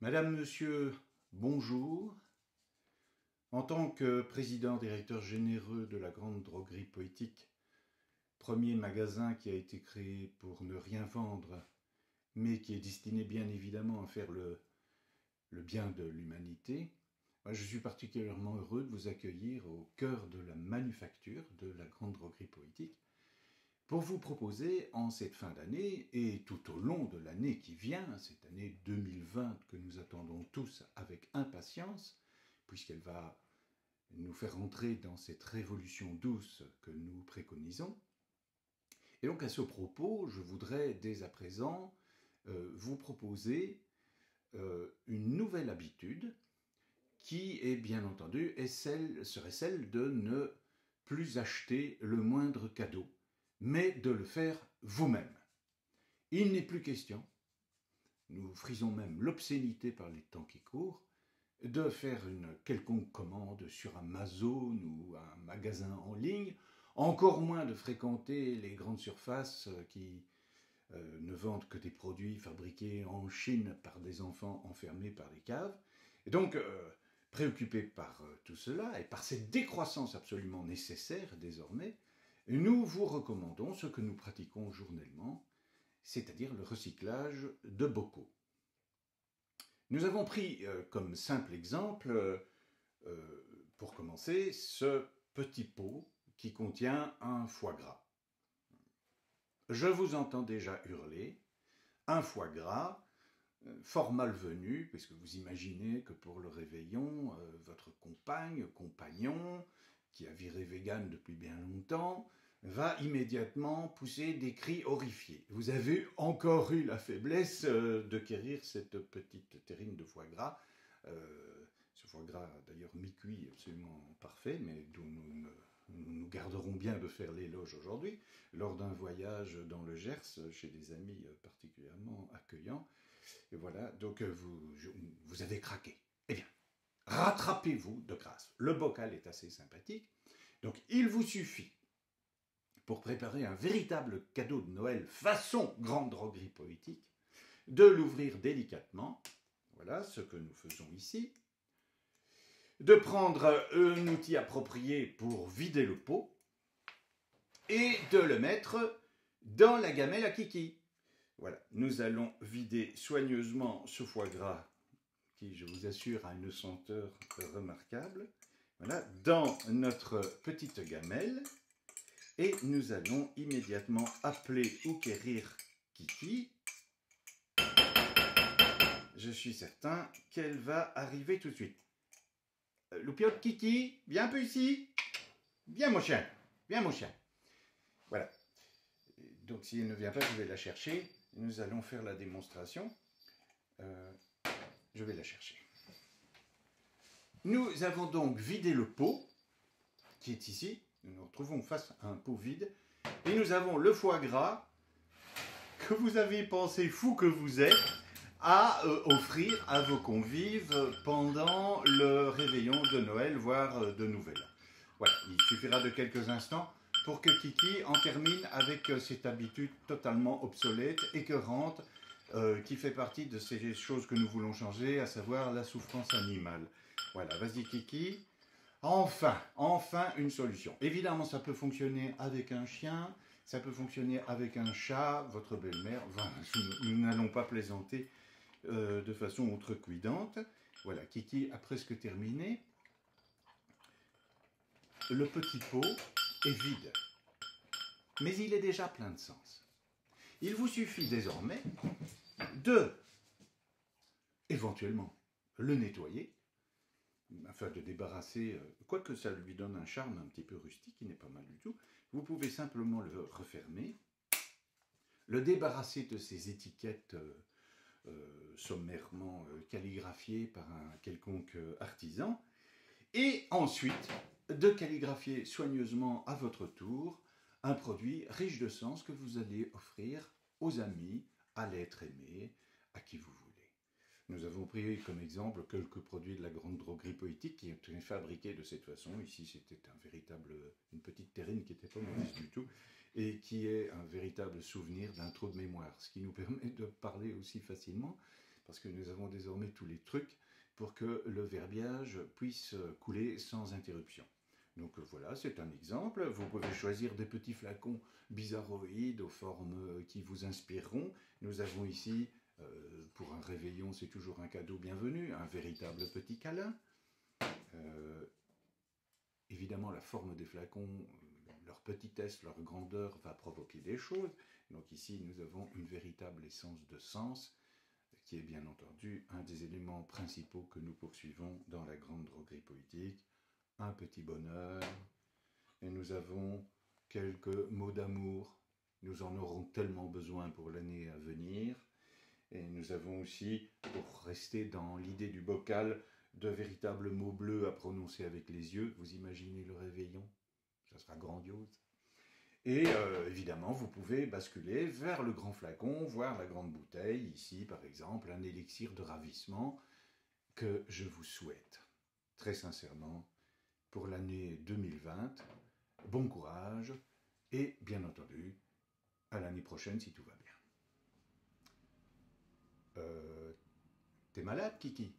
Madame, Monsieur, bonjour. En tant que président directeur généreux de la Grande Droguerie Poétique, premier magasin qui a été créé pour ne rien vendre, mais qui est destiné bien évidemment à faire le bien de l'humanité, je suis particulièrement heureux de vous accueillir au cœur de la manufacture de la Grande Droguerie Poétique pour vous proposer en cette fin d'année et tout au long de l'année qui vient, cette année 2020 que nous attendons tous avec impatience, puisqu'elle va nous faire entrer dans cette révolution douce que nous préconisons. Et donc à ce propos, je voudrais dès à présent vous proposer une nouvelle habitude qui est bien entendu serait celle de ne plus acheter le moindre cadeau, mais de le faire vous-même. Il n'est plus question, nous frisons même l'obscénité par les temps qui courent, de faire une quelconque commande sur Amazon ou un magasin en ligne, encore moins de fréquenter les grandes surfaces qui ne vendent que des produits fabriqués en Chine par des enfants enfermés par des caves. Et donc, préoccupés par tout cela et par cette décroissance absolument nécessaire désormais, nous vous recommandons ce que nous pratiquons journellement, c'est-à-dire le recyclage de bocaux. Nous avons pris comme simple exemple, pour commencer, ce petit pot qui contient un foie gras. Je vous entends déjà hurler, un foie gras, fort malvenu, puisque vous imaginez que pour le réveillon, votre compagnon, qui a viré vegan depuis bien longtemps, va immédiatement pousser des cris horrifiés. Vous avez encore eu la faiblesse de quérir cette petite terrine de foie gras, ce foie gras d'ailleurs mi-cuit absolument parfait, mais dont nous garderons bien de faire l'éloge aujourd'hui, lors d'un voyage dans le Gers chez des amis particulièrement accueillants. Et voilà, donc vous avez craqué. Eh bien, rattrapez-vous de grâce. Le bocal est assez sympathique, donc il vous suffit, pour préparer un véritable cadeau de Noël façon grande droguerie poétique, de l'ouvrir délicatement, voilà ce que nous faisons ici, de prendre un outil approprié pour vider le pot, et de le mettre dans la gamelle à kiki. Voilà, nous allons vider soigneusement ce foie gras qui, je vous assure, a une senteur remarquable. Voilà, dans notre petite gamelle. Et nous allons immédiatement appeler ou quérir Kiki. Je suis certain qu'elle va arriver tout de suite. Loupiote, Kiki, viens un peu ici. Viens mon chien, viens mon chien. Voilà. Donc si elle ne vient pas, je vais la chercher. Nous allons faire la démonstration. Je vais la chercher. Nous avons donc vidé le pot, qui est ici. Nous nous retrouvons face à un pot vide. Et nous avons le foie gras que vous avez pensé, fou que vous êtes, à offrir à vos convives pendant le réveillon de Noël, voire de Nouvel An. Voilà, il suffira de quelques instants pour que Kiki en termine avec cette habitude totalement obsolète, écœurante, qui fait partie de ces choses que nous voulons changer, à savoir la souffrance animale. Voilà, vas-y Kiki. Enfin une solution. Évidemment, ça peut fonctionner avec un chien, ça peut fonctionner avec un chat, votre belle-mère. Enfin, nous n'allons pas plaisanter de façon outrecuidante. Voilà, Kiki a presque terminé. Le petit pot est vide, mais il est déjà plein de sens. Il vous suffit désormais de, éventuellement, le nettoyer, afin de débarrasser, quoique ça lui donne un charme un petit peu rustique, qui n'est pas mal du tout. Vous pouvez simplement le refermer, le débarrasser de ces étiquettes sommairement calligraphiées par un quelconque artisan, et ensuite de calligraphier soigneusement à votre tour un produit riche de sens que vous allez offrir aux amis, à l'être aimé, à qui vous voulez. Nous avons pris comme exemple quelques produits de la grande droguerie poétique qui étaient fabriqués de cette façon. Ici, c'était une petite terrine qui n'était pas mauvaise du tout et qui est un véritable souvenir d'un trou de mémoire, ce qui nous permet de parler aussi facilement parce que nous avons désormais tous les trucs pour que le verbiage puisse couler sans interruption. Donc voilà, c'est un exemple. Vous pouvez choisir des petits flacons bizarroïdes aux formes qui vous inspireront. Nous avons ici, pour un réveillon, c'est toujours un cadeau bienvenu, un véritable petit câlin. Évidemment, la forme des flacons, leur petitesse, leur grandeur va provoquer des choses. Donc ici, nous avons une véritable essence de sens, qui est bien entendu un des éléments principaux que nous poursuivons dans la grande droguerie poétique. Un petit bonheur, et nous avons quelques mots d'amour. Nous en aurons tellement besoin pour l'année à venir. Et nous avons aussi, pour rester dans l'idée du bocal, de véritables mots bleus à prononcer avec les yeux. Vous imaginez le réveillon? Ça sera grandiose. Et évidemment, vous pouvez basculer vers le grand flacon, voir la grande bouteille. Ici, par exemple, un élixir de ravissement que je vous souhaite, très sincèrement, pour l'année 2020. Bon courage et, bien entendu, à l'année prochaine si tout va bien. T'es malade, Kiki?